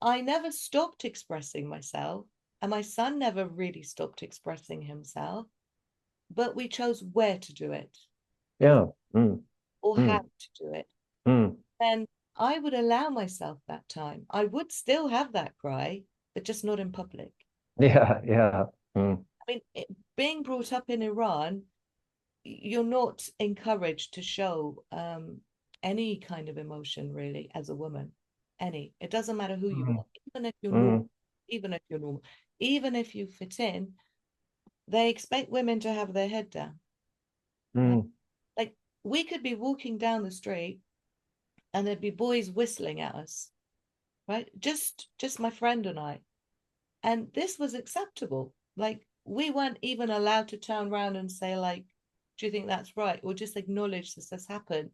I never stopped expressing myself, and my son never really stopped expressing himself, but we chose where to do it, if Yeah. Mm, or how mm, to do it. mm. Then I would allow myself that time. I would still have that cry, but just not in public. Yeah, yeah. Mm, I mean, being brought up in Iran, you're not encouraged to show any kind of emotion really as a woman. Any. It doesn't matter who you mm, are, even if you're normal, mm, even if you're normal, even if you fit in, they expect women to have their head down. Right? mm, Like we could be walking down the street and there'd be boys whistling at us, right? Just my friend and I. And this was acceptable. Like we weren't even allowed to turn around and say, like, do you think that's right? Or just acknowledge this has happened.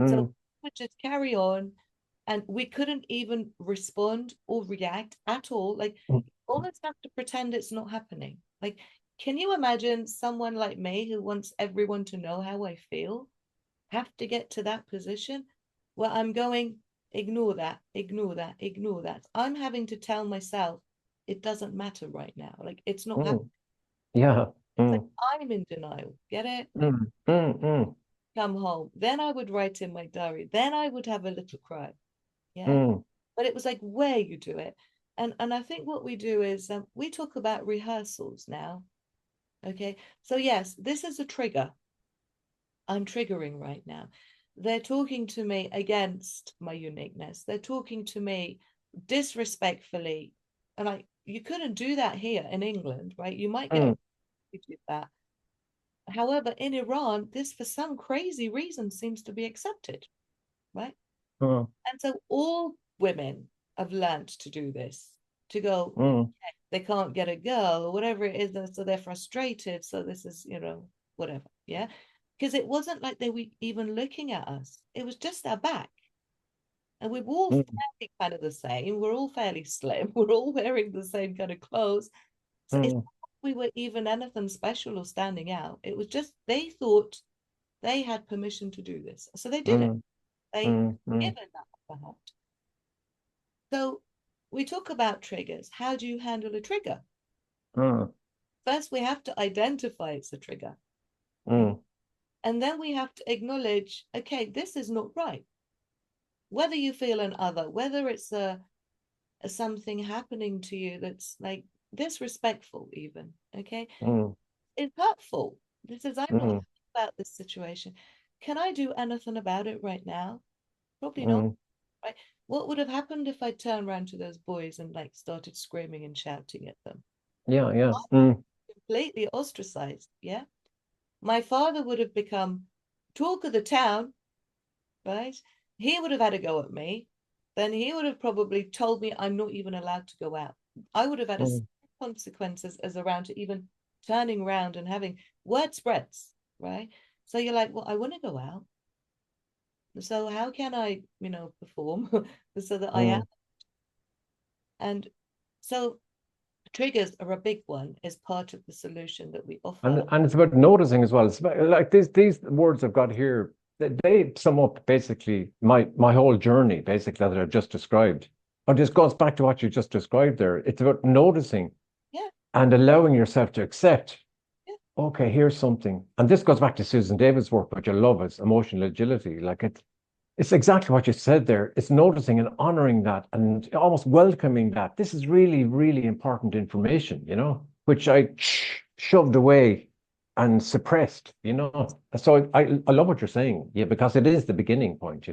So mm, we would just carry on and we couldn't even respond or react at all. Like mm, you almost have to pretend it's not happening. Like, can you imagine someone like me who wants everyone to know how I feel have to get to that position where I'm going, ignore that, ignore that, ignore that. I'm having to tell myself it doesn't matter right now. Like it's not happening. mm. Yeah. It's like Mm, I'm in denial. Get it? mm, mm, mm, Come home. Then I would write in my diary. Then I would have a little cry. Yeah. mm, But it was like where you do it. And I think what we do is we talk about rehearsals now. Okay. So yes, this is a trigger. I'm triggering right now. They're talking to me against my uniqueness. They're talking to me disrespectfully. And you couldn't do that here in England, right? You might get mm, a with that. However, in Iran, this for some crazy reason seems to be accepted, right? mm, And so all women have learned to do this, to go, mm, they can't get a girl or whatever it is, so they're frustrated. So this is, whatever. Yeah. Because it wasn't like they were even looking at us. It was just our back. And we were all mm, fairly kind of the same. We're all fairly slim. We're all wearing the same kind of clothes. So it's mm, not like we were even anything special or standing out. It was just they thought they had permission to do this. So they did it. mm, They mm, mm, given that upper hand. So we talk about triggers. How do you handle a trigger? mm, First, we have to identify it's a trigger. Okay? mm, And then we have to acknowledge, okay, this is not right. Whether you feel an other, whether it's a something happening to you that's like disrespectful, even, okay, mm, it's hurtful. This is, I'm not mm, happy about this situation. Can I do anything about it right now? Probably not. mm. Right? What would have happened if I turned around to those boys and like started screaming and shouting at them? Yeah, yeah. Mm, Completely ostracized. Yeah. My father would have become talk of the town, right? He would have had a go at me. Then he would have probably told me I'm not even allowed to go out. I would have had a mm, consequences as around to even turning around and having word spreads, right? So you're like, well, I want to go out. So how can I, perform so that I am? mm. And so triggers are a big one as part of the solution that we And offer. and it's about noticing as well. It's about, like these words I've got here, they sum up basically my whole journey, basically that I've just described. But this goes back to what you just described there. It's about noticing Yeah, and allowing yourself to accept, yeah, okay, here's something. And this goes back to Susan David's work, which I love, is emotional agility. Like it's exactly what you said there. It's noticing and honoring that and almost welcoming that. This is really, really important information, which I shoved away and suppressed. So I love what you're saying. Yeah, because it is the beginning point.